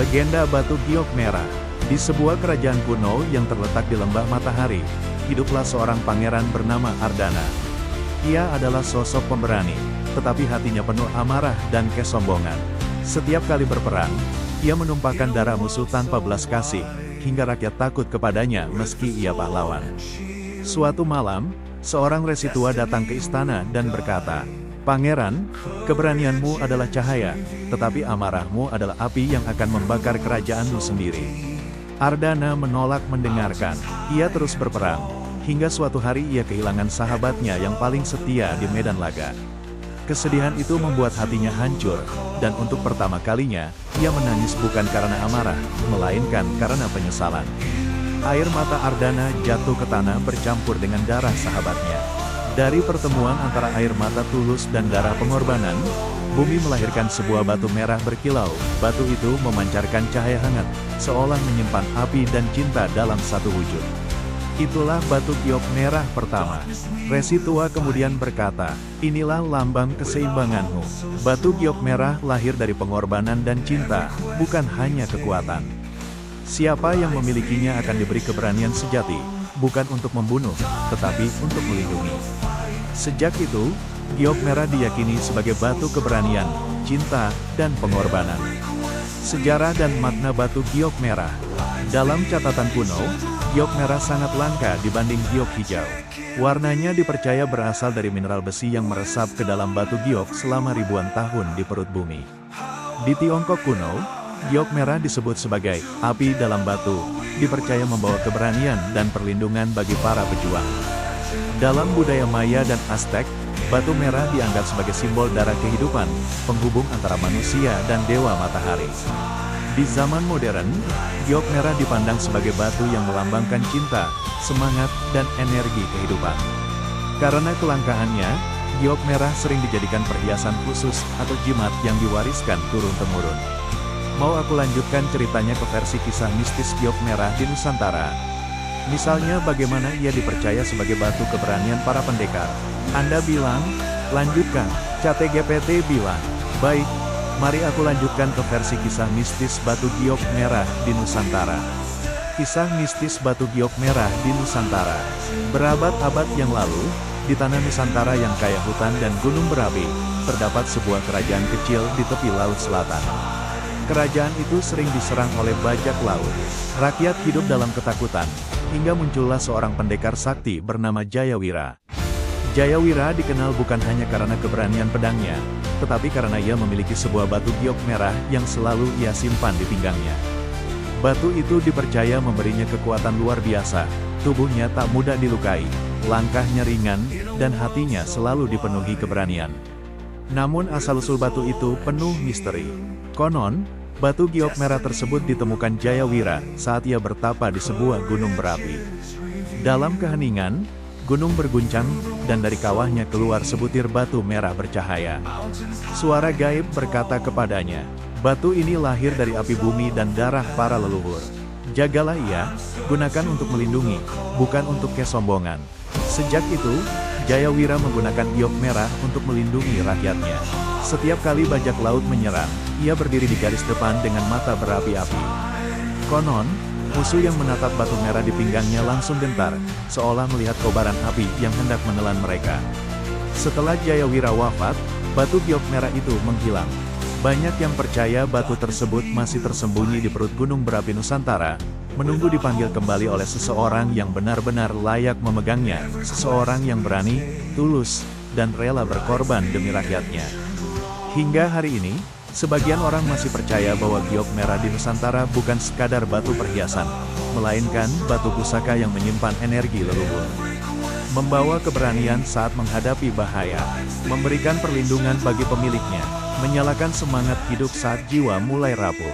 Legenda Batu Giok Merah. Di sebuah kerajaan kuno yang terletak di Lembah Matahari, hiduplah seorang pangeran bernama Ardana. Ia adalah sosok pemberani, tetapi hatinya penuh amarah dan kesombongan. Setiap kali berperang, ia menumpahkan darah musuh tanpa belas kasih, hingga rakyat takut kepadanya meski ia pahlawan. Suatu malam, seorang resi tua datang ke istana dan berkata, "Pangeran, keberanianmu adalah cahaya, tetapi amarahmu adalah api yang akan membakar kerajaanmu sendiri." Ardana menolak mendengarkan. Ia terus berperang, hingga suatu hari ia kehilangan sahabatnya yang paling setia di medan laga. Kesedihan itu membuat hatinya hancur, dan untuk pertama kalinya, ia menangis bukan karena amarah, melainkan karena penyesalan. Air mata Ardana jatuh ke tanah bercampur dengan darah sahabatnya. Dari pertemuan antara air mata tulus dan darah pengorbanan, bumi melahirkan sebuah batu merah berkilau. Batu itu memancarkan cahaya hangat, seolah menyimpan api dan cinta dalam satu wujud. Itulah Batu Giok Merah pertama. Resi tua kemudian berkata, "Inilah lambang keseimbanganmu. Batu Giok Merah lahir dari pengorbanan dan cinta, bukan hanya kekuatan. Siapa yang memilikinya akan diberi keberanian sejati, bukan untuk membunuh, tetapi untuk melindungi." Sejak itu, Giok Merah diyakini sebagai batu keberanian, cinta, dan pengorbanan. Sejarah dan makna Batu Giok Merah. Dalam catatan kuno, Giok Merah sangat langka dibanding giok hijau. Warnanya dipercaya berasal dari mineral besi yang meresap ke dalam batu giok selama ribuan tahun di perut bumi. Di Tiongkok kuno, giok merah disebut sebagai api dalam batu, dipercaya membawa keberanian dan perlindungan bagi para pejuang. Dalam budaya Maya dan Aztec, batu merah dianggap sebagai simbol darah kehidupan, penghubung antara manusia dan dewa matahari. Di zaman modern, giok merah dipandang sebagai batu yang melambangkan cinta, semangat, dan energi kehidupan. Karena kelangkaannya, giok merah sering dijadikan perhiasan khusus atau jimat yang diwariskan turun-temurun. Mau aku lanjutkan ceritanya ke versi kisah mistis giok merah di Nusantara? Misalnya bagaimana ia dipercaya sebagai batu keberanian para pendekar. Anda bilang, lanjutkan. ChatGPT bilang, baik. Mari aku lanjutkan ke versi kisah mistis Batu Giok Merah di Nusantara. Kisah mistis Batu Giok Merah di Nusantara. Berabad-abad yang lalu, di tanah Nusantara yang kaya hutan dan gunung berapi, terdapat sebuah kerajaan kecil di tepi laut selatan. Kerajaan itu sering diserang oleh bajak laut. Rakyat hidup dalam ketakutan, hingga muncullah seorang pendekar sakti bernama Jayawira. Jayawira dikenal bukan hanya karena keberanian pedangnya, tetapi karena ia memiliki sebuah batu giok merah yang selalu ia simpan di pinggangnya. Batu itu dipercaya memberinya kekuatan luar biasa, tubuhnya tak mudah dilukai, langkahnya ringan, dan hatinya selalu dipenuhi keberanian. Namun asal-usul batu itu penuh misteri. Konon, batu giok merah tersebut ditemukan Jayawira saat ia bertapa di sebuah gunung berapi. Dalam keheningan, gunung berguncang, dan dari kawahnya keluar sebutir batu merah bercahaya. Suara gaib berkata kepadanya, "Batu ini lahir dari api bumi dan darah para leluhur. Jagalah ia, gunakan untuk melindungi, bukan untuk kesombongan." Sejak itu, Jayawira menggunakan giok merah untuk melindungi rakyatnya. Setiap kali bajak laut menyerang, ia berdiri di garis depan dengan mata berapi-api. Konon, musuh yang menatap batu merah di pinggangnya langsung gentar, seolah melihat kobaran api yang hendak menelan mereka. Setelah Jayawira wafat, batu giok merah itu menghilang. Banyak yang percaya batu tersebut masih tersembunyi di perut gunung berapi Nusantara, menunggu dipanggil kembali oleh seseorang yang benar-benar layak memegangnya, seseorang yang berani, tulus, dan rela berkorban demi rakyatnya. Hingga hari ini, sebagian orang masih percaya bahwa giok merah di Nusantara bukan sekadar batu perhiasan, melainkan batu pusaka yang menyimpan energi leluhur. Membawa keberanian saat menghadapi bahaya, memberikan perlindungan bagi pemiliknya, menyalakan semangat hidup saat jiwa mulai rapuh.